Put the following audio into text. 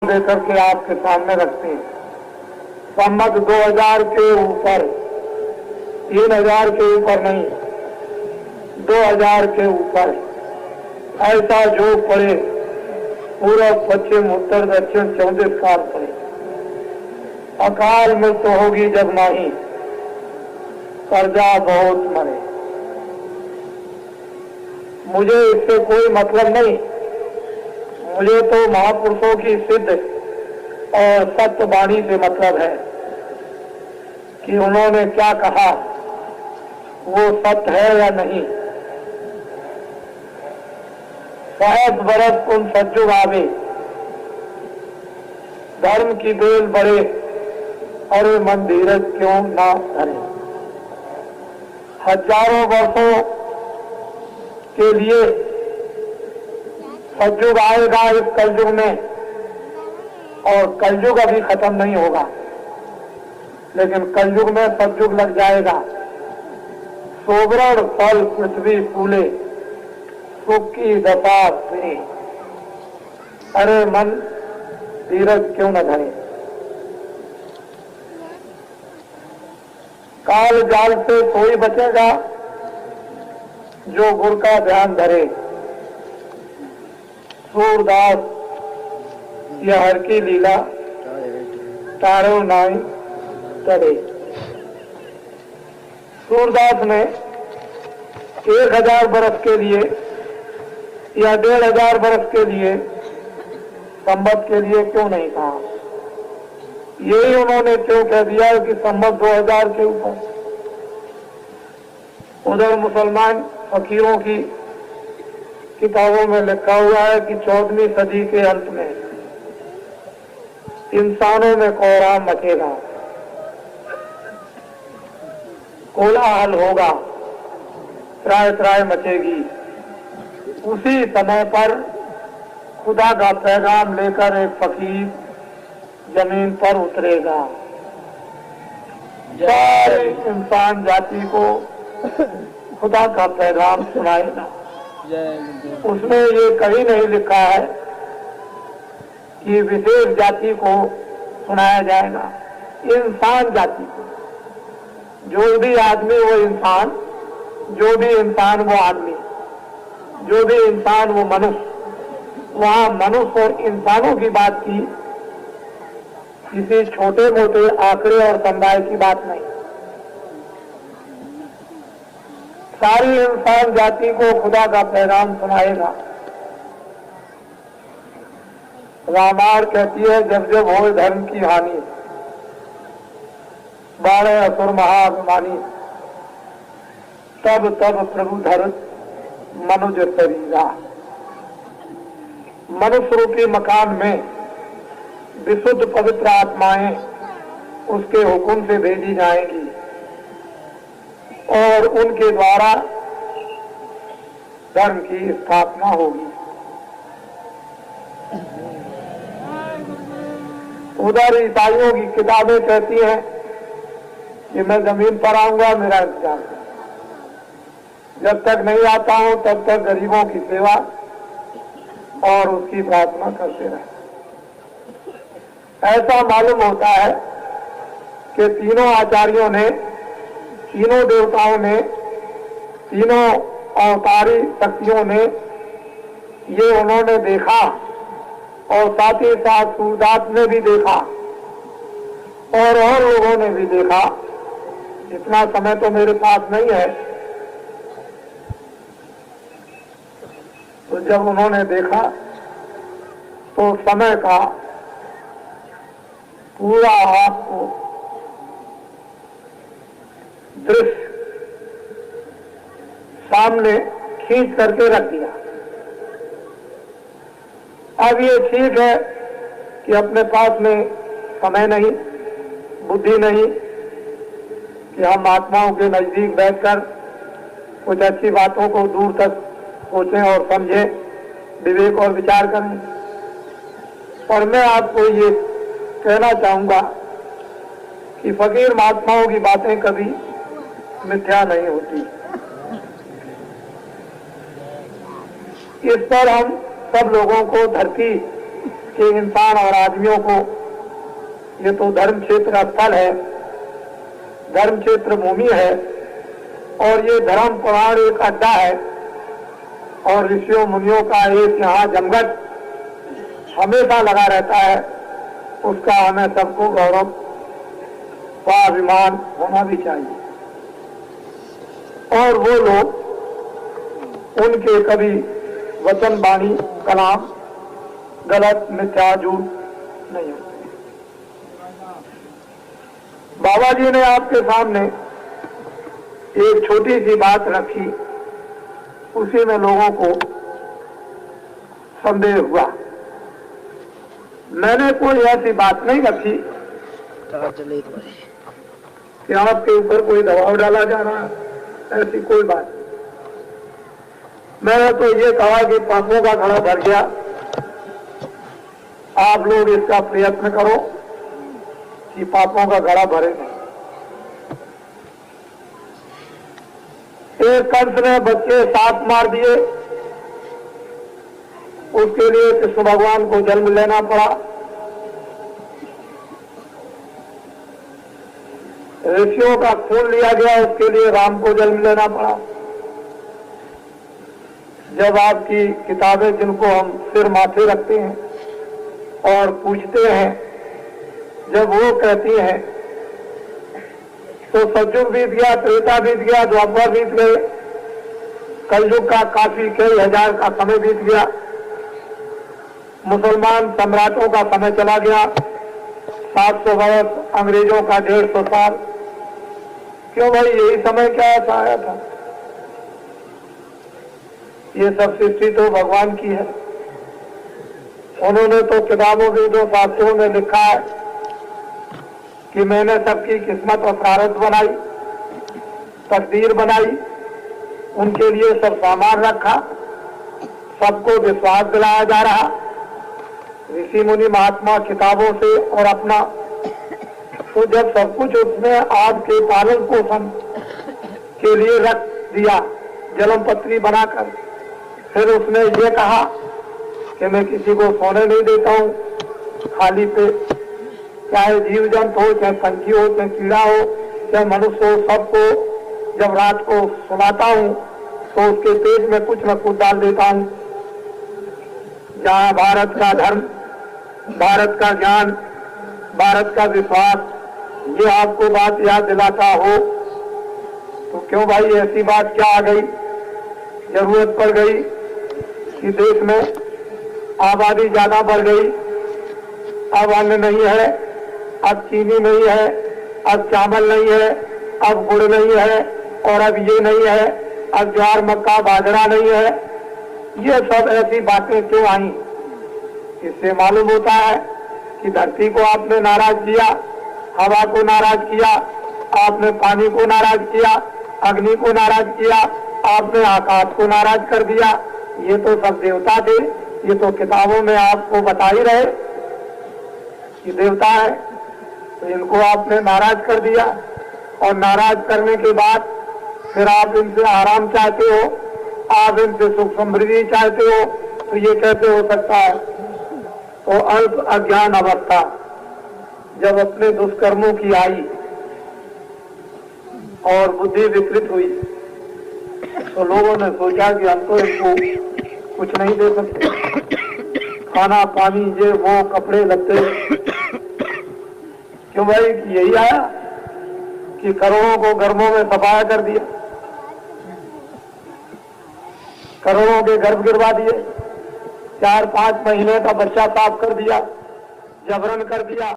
लेकर के आपके सामने रखते हैं। सम्मत 2000 के ऊपर, 3000 के ऊपर नहीं, 2000 के ऊपर ऐसा जो पड़े, पूरब पश्चिम उत्तर दक्षिण 34 काल पड़े। अकाल मृत्यु होगी जब नहीं, प्रजा बहुत मरे। मुझे इससे कोई मतलब नहीं। मुझे तो महापुरुषों की सिद्ध और सत्य वाणी से मतलब है कि उन्होंने क्या कहा वो सत्य है या नहीं। 60 बरस तुम सज्जुग आवे, धर्म की बेल बढ़े, अरे मन धीरज क्यों ना धरे। हजारों वर्षों के लिए सतयुग आएगा इस कलयुग में, और कलयुग अभी खत्म नहीं होगा, लेकिन कलयुग में सतयुग लग जाएगा। सोवरण फल पृथ्वी फूले, सुख की दशा सुनी, अरे मन धीरज क्यों न धरे। काल जाल से कोई बचेगा जो गुरु का ध्यान धरे। सूरदास यह हर की लीला तारो नाई तरे। सूरदास ने 1000 बरस के लिए या 1500 बरस के लिए, संवत के लिए क्यों नहीं कहा। यही उन्होंने क्यों कह दिया कि संवत 2000 के ऊपर। उधर मुसलमान फकीरों की किताबों में लिखा हुआ है कि 14वीं सदी के अंत में इंसानों में कोहराम मचेगा, कोलाहल होगा, त्राय त्राय मचेगी। उसी समय पर खुदा का पैगाम लेकर एक फकीर जमीन पर उतरेगा, सारी इंसान जाति को खुदा का पैगाम सुनाएगा। उसमें ये कहीं नहीं लिखा है कि विशेष जाति को सुनाया जाएगा, इंसान जाति को। जो भी आदमी वो इंसान, जो भी इंसान वो आदमी, जो भी इंसान वो मनुष्य। वहां मनुष्य और इंसानों की बात की, किसी छोटे मोटे आंकड़े और समुदाय की बात नहीं। सारी इंसान जाति को खुदा का पैगाम सुनाएगा। रामायण कहती है जब जब हो धर्म की हानि, बाणे असुर महाअभिमानी, तब तब प्रभु धर मनुज शरीरा। मनुष्य रूपी मकान में विशुद्ध पवित्र आत्माएं उसके हुक्म से भेजी जाएंगी और उनके द्वारा धर्म की स्थापना होगी। उधर ईसाइयों की किताबें कहती हैं कि मैं जमीन पर आऊंगा, मेरा इंतजार करो। जब तक नहीं आता हूं तब तक गरीबों की सेवा और उसकी प्रार्थना करते रहे। ऐसा मालूम होता है कि तीनों आचार्यों ने, तीनों देवताओं ने, तीनों अवतारी शक्तियों ने ये उन्होंने देखा, और साथ ही साथ सूरदास ने भी देखा और लोगों ने भी देखा। इतना समय तो मेरे पास नहीं है। तो जब उन्होंने देखा तो समय का पूरा आपको दृश्य सामने खींच करके रख दिया। अब ये ठीक है कि अपने पास में समय नहीं, बुद्धि नहीं कि हम आत्माओं के नजदीक बैठकर कुछ अच्छी बातों को दूर तक सोचें और समझें, विवेक और विचार करें। और मैं आपको ये कहना चाहूंगा कि फकीर महात्माओं की बातें कभी मिथ्या नहीं होती। इस पर हम सब लोगों को धरती कि इंसान और आदमियों को, ये तो धर्म क्षेत्र स्थल है, धर्म क्षेत्र भूमि है, और ये धर्म पुराण एक अड्डा है, और ऋषियों मुनियों का एक यहाँ जमघट हमेशा लगा रहता है, उसका हमें सबको गौरव स्वाभिमान होना भी चाहिए। और वो लोग, उनके कभी वचन वाणी कलाम गलत मिथ्या झूठ नहीं होते। बाबा जी ने आपके सामने एक छोटी सी बात रखी, उसी में लोगों को संदेह हुआ। मैंने कोई ऐसी बात नहीं रखी कि आपके ऊपर कोई दबाव डाला जा रहा है, ऐसी कोई बात नहीं। मैंने तो ये कहा कि पापों का घड़ा भर गया, आप लोग इसका प्रयत्न करो कि पापों का घड़ा भरे नहीं। एक कंस ने बच्चे 7 मार दिए, उसके लिए कृष्ण भगवान को जन्म लेना पड़ा। ऋषियों का खून लिया गया, उसके लिए राम को जन्म लेना पड़ा। जब आपकी किताबें, जिनको हम सिर माथे रखते हैं और पूछते हैं, जब वो कहती हैं तो सतयुग बीत गया, त्रेता बीत गया, द्वापर बीत गए, कलयुग का काफी कई हजार का समय बीत गया, मुसलमान सम्राटों का समय चला गया, 700 वर्ष, अंग्रेजों का 150 साल। क्यों भाई, यही समय क्या ऐसा आया था? ये सब सृष्टि तो भगवान की है। उन्होंने तो किताबों वेदों शास्त्रों में लिखा है कि मैंने सबकी किस्मत और प्रारब्ध बनाई, तकदीर बनाई, उनके लिए सब सामान रखा, सबको विश्वास दिलाया जा रहा। ऋषि मुनि महात्मा किताबों से और अपना, तो जब सब कुछ उसने आपके पालन पोषण के लिए रख दिया, जन्म पत्री बनाकर, फिर उसने ये कहा कि मैं किसी को सोने नहीं देता हूं खाली पे, चाहे जीव जंतु हो, चाहे पंछी हो, चाहे कीड़ा हो, चाहे मनुष्य हो, सबको जब रात को सुलाता हूं तो उसके पेट में कुछ न कुछ डाल देता हूं। जहां भारत का धर्म, भारत का ज्ञान, भारत का विश्वास, ये आपको बात याद दिलाता हो, तो क्यों भाई ऐसी बात क्या आ गई, जरूरत पड़ गई कि देश में आबादी ज्यादा बढ़ गई, अब अन्न नहीं है, अब चीनी नहीं है, अब चावल नहीं है, अब गुड़ नहीं है, और अब ये नहीं है, अब ज्वार मक्का बाजरा नहीं है। ये सब ऐसी बातें क्यों आई? इससे मालूम होता है कि धरती को आपने नाराज किया, हवा को नाराज किया, आपने पानी को नाराज किया, अग्नि को नाराज किया, आपने आकाश को नाराज कर दिया। ये तो सब देवता थे, ये तो किताबों में आपको बता ही रहे कि देवता है, तो इनको आपने नाराज कर दिया। और नाराज करने के बाद फिर आप इनसे आराम चाहते हो, आप इनसे सुख समृद्धि चाहते हो, तो ये कैसे हो सकता है? तो अल्प अज्ञान अवस्था जब अपने दुष्कर्मों की आई और बुद्धि विकृत हुई, तो लोगों ने सोचा कि हम तो इनको कुछ नहीं दे सकते, खाना पानी ये वो कपड़े लत्ते। क्यों भाई, यही आया कि करोड़ों को गर्भों में सफाया कर दिया, करोड़ों के गर्भ गिरवा दिए, 4-5 महीने का बच्चा साफ कर दिया, जबरन कर दिया।